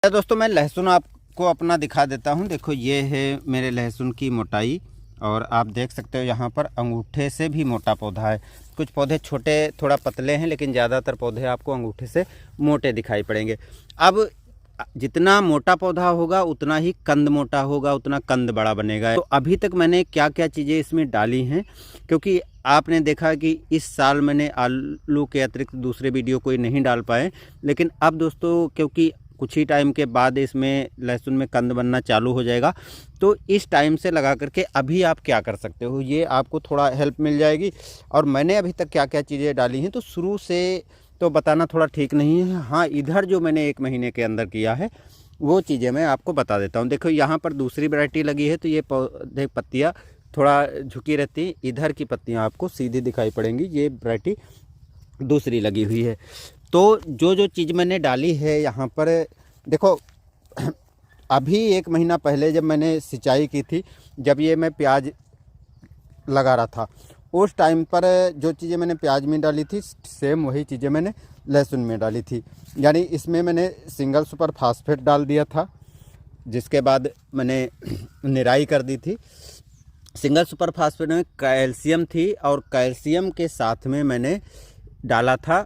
दोस्तों मैं लहसुन आपको अपना दिखा देता हूं। देखो ये है मेरे लहसुन की मोटाई और आप देख सकते हो यहाँ पर अंगूठे से भी मोटा पौधा है। कुछ पौधे छोटे थोड़ा पतले हैं, लेकिन ज़्यादातर पौधे आपको अंगूठे से मोटे दिखाई पड़ेंगे। अब जितना मोटा पौधा होगा उतना ही कंद मोटा होगा, उतना कंद बड़ा बनेगा। तो अभी तक मैंने क्या क्या चीज़ें इसमें डाली हैं, क्योंकि आपने देखा कि इस साल मैंने आलू के अतिरिक्त दूसरे वीडियो कोई नहीं डाल पाए, लेकिन अब दोस्तों क्योंकि कुछ ही टाइम के बाद इसमें लहसुन में कंद बनना चालू हो जाएगा, तो इस टाइम से लगा करके अभी आप क्या कर सकते हो, ये आपको थोड़ा हेल्प मिल जाएगी। और मैंने अभी तक क्या क्या चीज़ें डाली हैं तो शुरू से तो बताना थोड़ा ठीक नहीं है। हाँ, इधर जो मैंने 1 महीने के अंदर किया है वो चीज़ें मैं आपको बता देता हूँ। देखो यहाँ पर दूसरी वैरायटी लगी है, तो ये पौधे पत्तियाँ थोड़ा झुकी रहती हैं, इधर की पत्तियाँ आपको सीधी दिखाई पड़ेंगी। ये वैरायटी दूसरी लगी हुई है। तो जो जो चीज़ मैंने डाली है यहाँ पर देखो, अभी 1 महीना पहले जब मैंने सिंचाई की थी, जब ये मैं प्याज लगा रहा था, उस टाइम पर जो चीज़ें मैंने प्याज में डाली थी सेम वही चीज़ें मैंने लहसुन में डाली थी। यानी इसमें मैंने सिंगल सुपर फास्फेट डाल दिया था, जिसके बाद मैंने निराई कर दी थी। सिंगल सुपर फास्फेट में कैल्शियम थी और कैल्शियम के साथ में मैंने डाला था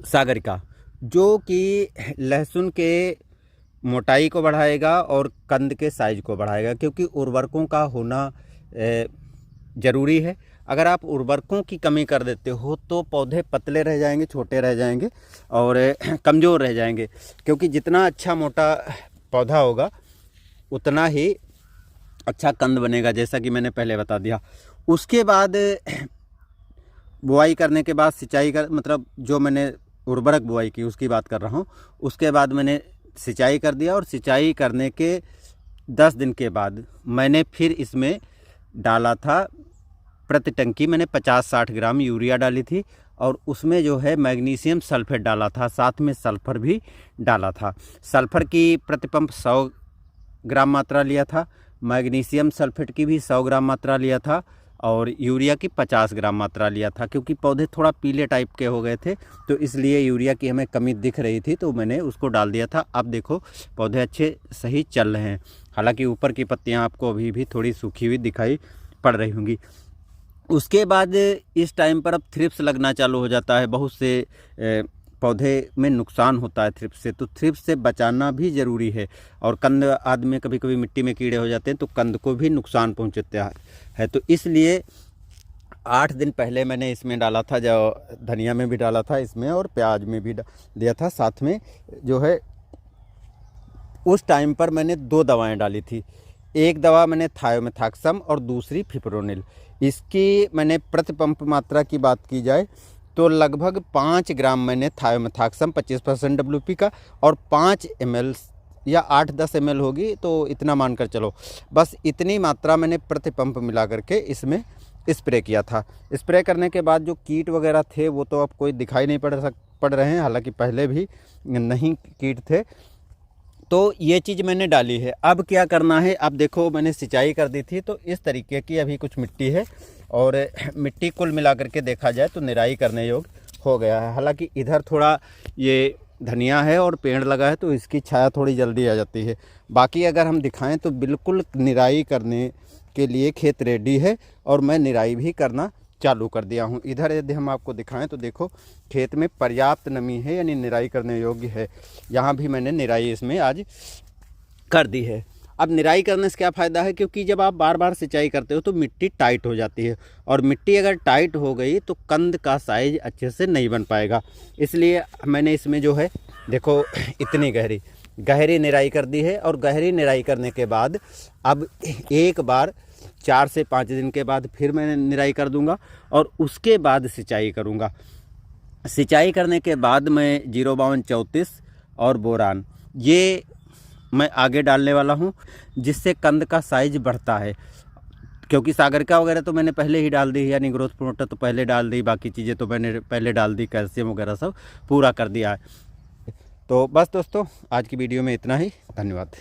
सागरिका, जो कि लहसुन के मोटाई को बढ़ाएगा और कंद के साइज को बढ़ाएगा, क्योंकि उर्वरकों का होना ज़रूरी है। अगर आप उर्वरकों की कमी कर देते हो तो पौधे पतले रह जाएंगे, छोटे रह जाएंगे और कमज़ोर रह जाएंगे, क्योंकि जितना अच्छा मोटा पौधा होगा उतना ही अच्छा कंद बनेगा, जैसा कि मैंने पहले बता दिया। उसके बाद बुआई करने के बाद सिंचाई कर, मतलब जो मैंने उर्वरक बुआई की उसकी बात कर रहा हूँ, उसके बाद मैंने सिंचाई कर दिया और सिंचाई करने के 10 दिन के बाद मैंने फिर इसमें डाला था, प्रति टंकी मैंने 50-60 ग्राम यूरिया डाली थी और उसमें जो है मैग्नीशियम सल्फेट डाला था, साथ में सल्फ़र भी डाला था। सल्फ़र की प्रति पंप 100 ग्राम मात्रा लिया था, मैग्नीशियम सल्फेट की भी 100 ग्राम मात्रा लिया था और यूरिया की 50 ग्राम मात्रा लिया था। क्योंकि पौधे थोड़ा पीले टाइप के हो गए थे तो इसलिए यूरिया की हमें कमी दिख रही थी, तो मैंने उसको डाल दिया था। अब देखो पौधे अच्छे सही चल रहे हैं, हालांकि ऊपर की पत्तियां आपको अभी भी थोड़ी सूखी हुई दिखाई पड़ रही होंगी। उसके बाद इस टाइम पर अब थ्रिप्स लगना चालू हो जाता है। बहुत से पौधे में नुकसान होता है थ्रिप्स से, तो थ्रिप्स से बचाना भी ज़रूरी है। और कंद आदि में कभी कभी मिट्टी में कीड़े हो जाते हैं तो कंद को भी नुकसान पहुंचता है। तो इसलिए 8 दिन पहले मैंने इसमें डाला था, जो धनिया में भी डाला था इसमें और प्याज में भी दिया था। साथ में जो है उस टाइम पर मैंने 2 दवाएं डाली थी। एक दवा मैंने थायोमेथाक्सम और दूसरी फिप्रोनिल। इसकी मैंने प्रति पंप मात्रा की बात की जाए तो लगभग 5 ग्राम मैंने थायोमेथाक्सम 25% WP का और 5 ml या 8-10 ml होगी, तो इतना मानकर चलो, बस इतनी मात्रा मैंने प्रति पंप मिला करके इसमें स्प्रे किया था। स्प्रे करने के बाद जो कीट वगैरह थे वो तो अब कोई दिखाई नहीं पड़ रहे हैं, हालांकि पहले भी नहीं कीट थे। तो ये चीज़ मैंने डाली है। अब क्या करना है, अब देखो मैंने सिंचाई कर दी थी तो इस तरीके की अभी कुछ मिट्टी है और मिट्टी कुल मिला करके देखा जाए तो निराई करने योग्य हो गया है। हालांकि इधर थोड़ा ये धनिया है और पेड़ लगा है तो इसकी छाया थोड़ी जल्दी आ जाती है। बाकी अगर हम दिखाएं तो बिल्कुल निराई करने के लिए खेत रेडी है और मैं निराई भी करना चालू कर दिया हूँ। इधर यदि हम आपको दिखाएं तो देखो खेत में पर्याप्त नमी है, यानी निराई करने योग्य है। यहाँ भी मैंने निराई इसमें आज कर दी है। अब निराई करने से क्या फ़ायदा है, क्योंकि जब आप बार बार सिंचाई करते हो तो मिट्टी टाइट हो जाती है और मिट्टी अगर टाइट हो गई तो कंद का साइज अच्छे से नहीं बन पाएगा। इसलिए मैंने इसमें जो है देखो इतनी गहरी निराई कर दी है। और गहरी निराई करने के बाद अब एक बार 4 से 5 दिन के बाद फिर मैं निराई कर दूंगा और उसके बाद सिंचाई करूंगा। सिंचाई करने के बाद मैं 05234 और बोरान ये मैं आगे डालने वाला हूं, जिससे कंद का साइज बढ़ता है। क्योंकि सागरिका वगैरह तो मैंने पहले ही डाल दी, यानी ग्रोथ प्रमोटर तो पहले डाल दी, बाकी चीज़ें तो मैंने पहले डाल दी, कैल्शियम वगैरह सब पूरा कर दिया है। तो बस दोस्तों आज की वीडियो में इतना ही, धन्यवाद।